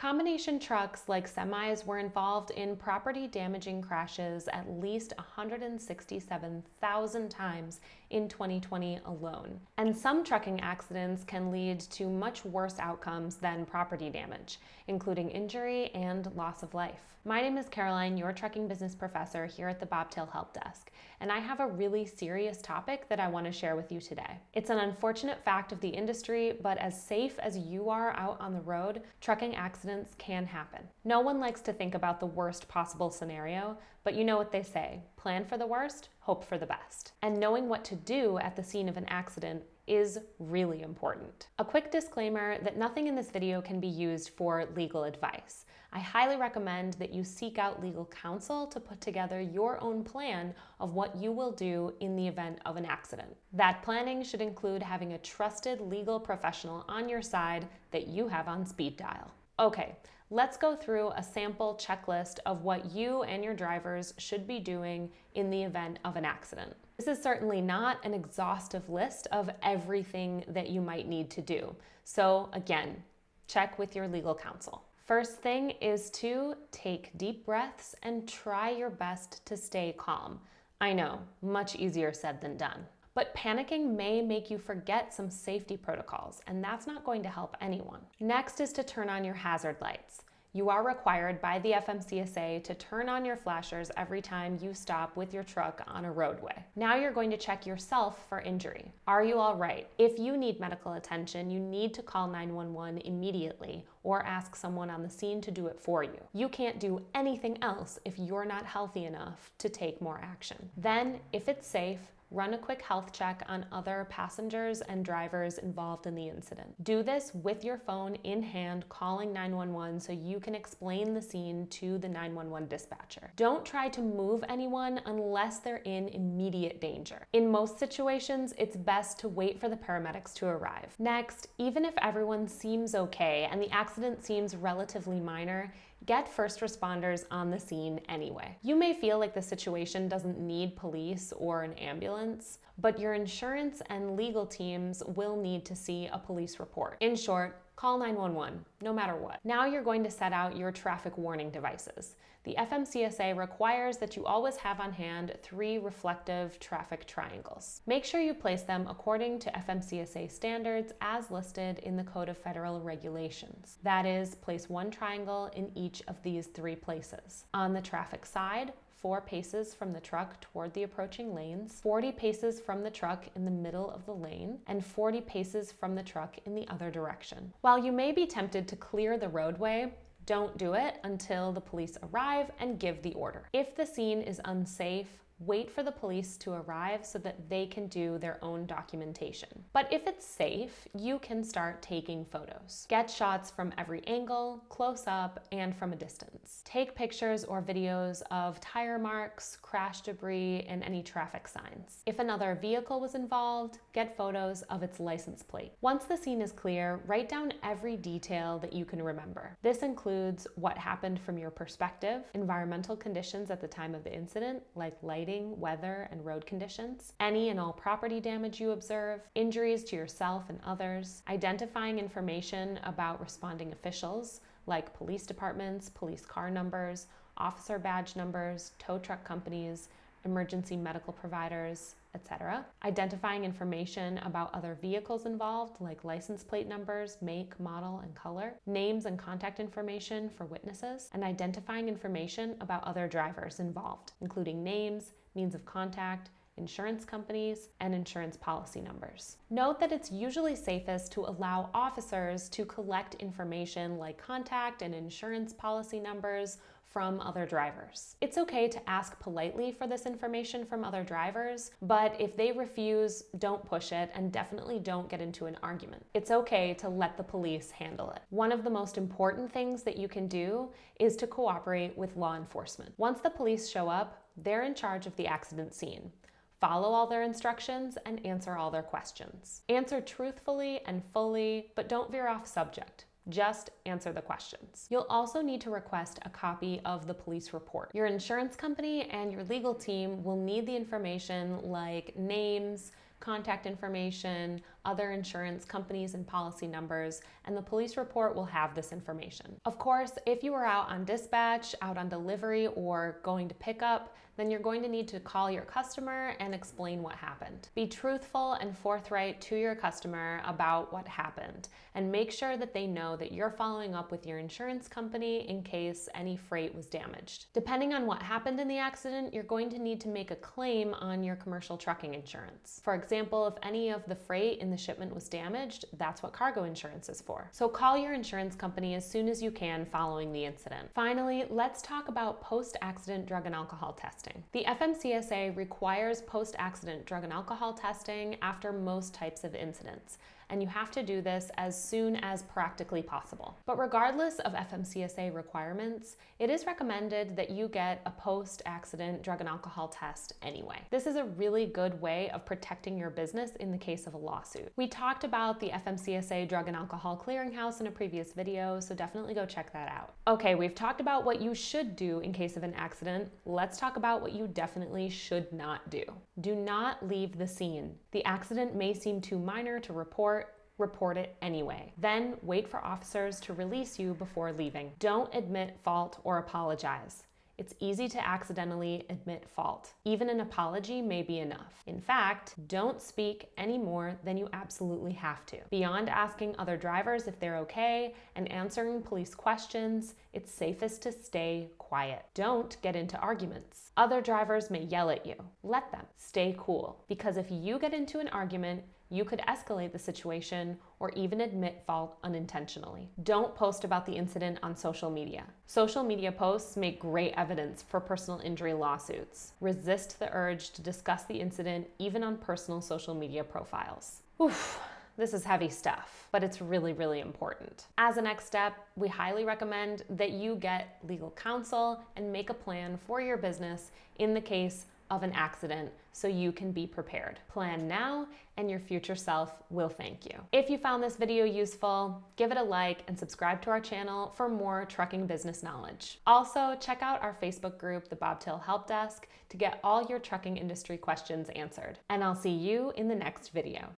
Combination trucks like semis were involved in property-damaging crashes at least 167,000 times in 2020 alone. And some trucking accidents can lead to much worse outcomes than property damage, including injury and loss of life. My name is Caroline, your trucking business professor here at the Bobtail Help Desk, and I have a really serious topic that I want to share with you today. It's an unfortunate fact of the industry, but as safe as you are out on the road, trucking accidents can happen. No one likes to think about the worst possible scenario, but you know what they say, plan for the worst, hope for the best. And knowing what to do at the scene of an accident is really important. A quick disclaimer that nothing in this video can be used for legal advice. I highly recommend that you seek out legal counsel to put together your own plan of what you will do in the event of an accident. That planning should include having a trusted legal professional on your side that you have on speed dial. Okay, let's go through a sample checklist of what you and your drivers should be doing in the event of an accident. This is certainly not an exhaustive list of everything that you might need to do. So again, check with your legal counsel. First thing is to take deep breaths and try your best to stay calm. I know, much easier said than done. But panicking may make you forget some safety protocols, and that's not going to help anyone. Next is to turn on your hazard lights. You are required by the FMCSA to turn on your flashers every time you stop with your truck on a roadway. Now you're going to check yourself for injury. Are you all right? If you need medical attention, you need to call 911 immediately or ask someone on the scene to do it for you. You can't do anything else if you're not healthy enough to take more action. Then, if it's safe, run a quick health check on other passengers and drivers involved in the incident. Do this with your phone in hand, calling 911 so you can explain the scene to the 911 dispatcher. Don't try to move anyone unless they're in immediate danger. In most situations, it's best to wait for the paramedics to arrive. Next, even if everyone seems okay and the accident seems relatively minor, get first responders on the scene anyway. You may feel like the situation doesn't need police or an ambulance, but your insurance and legal teams will need to see a police report. In short, call 911, no matter what. Now you're going to set out your traffic warning devices. The FMCSA requires that you always have on hand 3 reflective traffic triangles. Make sure you place them according to FMCSA standards as listed in the Code of Federal Regulations. That is, place 1 triangle in each of these 3 places. On the traffic side, 4 paces from the truck toward the approaching lanes, 40 paces from the truck in the middle of the lane, and 40 paces from the truck in the other direction. While you may be tempted to clear the roadway, don't do it until the police arrive and give the order. If the scene is unsafe, wait for the police to arrive so that they can do their own documentation. But if it's safe, you can start taking photos. Get shots from every angle, close up, and from a distance. Take pictures or videos of tire marks, crash debris, and any traffic signs. If another vehicle was involved, get photos of its license plate. Once the scene is clear, write down every detail that you can remember. This includes what happened from your perspective, environmental conditions at the time of the incident, like lighting, weather, and road conditions, any and all property damage you observe, injuries to yourself and others, identifying information about responding officials like police departments, police car numbers, officer badge numbers, tow truck companies, emergency medical providers, etc. Identifying information about other vehicles involved, like license plate numbers, make, model, and color, names and contact information for witnesses, and identifying information about other drivers involved, including names, means of contact, insurance companies, and insurance policy numbers. Note that it's usually safest to allow officers to collect information like contact and insurance policy numbers from other drivers. It's okay to ask politely for this information from other drivers, but if they refuse, don't push it and definitely don't get into an argument. It's okay to let the police handle it. One of the most important things that you can do is to cooperate with law enforcement. Once the police show up, they're in charge of the accident scene. Follow all their instructions and answer all their questions. Answer truthfully and fully, but don't veer off subject. Just answer the questions. You'll also need to request a copy of the police report. Your insurance company and your legal team will need the information like names, contact information, other insurance companies and policy numbers, and the police report will have this information. Of course, if you are out on dispatch, out on delivery, or going to pick up, then you're going to need to call your customer and explain what happened. Be truthful and forthright to your customer about what happened, and make sure that they know that you're following up with your insurance company in case any freight was damaged. Depending on what happened in the accident, you're going to need to make a claim on your commercial trucking insurance. For example, if any of the freight in the shipment was damaged, that's what cargo insurance is for. So call your insurance company as soon as you can following the incident. Finally, let's talk about post-accident drug and alcohol testing. The FMCSA requires post-accident drug and alcohol testing after most types of incidents, and you have to do this as soon as practically possible. But regardless of FMCSA requirements, it is recommended that you get a post-accident drug and alcohol test anyway. This is a really good way of protecting your business in the case of a lawsuit. We talked about the FMCSA Drug and Alcohol Clearinghouse in a previous video, so definitely go check that out. Okay, we've talked about what you should do in case of an accident. Let's talk about what you definitely should not do. Do not leave the scene. The accident may seem too minor to report it anyway. Then wait for officers to release you before leaving. Don't admit fault or apologize. It's easy to accidentally admit fault. Even an apology may be enough. In fact, don't speak any more than you absolutely have to. Beyond asking other drivers if they're okay and answering police questions, it's safest to stay quiet. Don't get into arguments. Other drivers may yell at you. Let them. Stay cool. Because if you get into an argument, you could escalate the situation or even admit fault unintentionally. Don't post about the incident on social media. Social media posts make great evidence for personal injury lawsuits. Resist the urge to discuss the incident even on personal social media profiles. Oof. This is heavy stuff, but it's really, really important. As a next step, we highly recommend that you get legal counsel and make a plan for your business in the case of an accident so you can be prepared. Plan now and your future self will thank you. If you found this video useful, give it a like and subscribe to our channel for more trucking business knowledge. Also, check out our Facebook group, the Bobtail Help Desk, to get all your trucking industry questions answered. And I'll see you in the next video.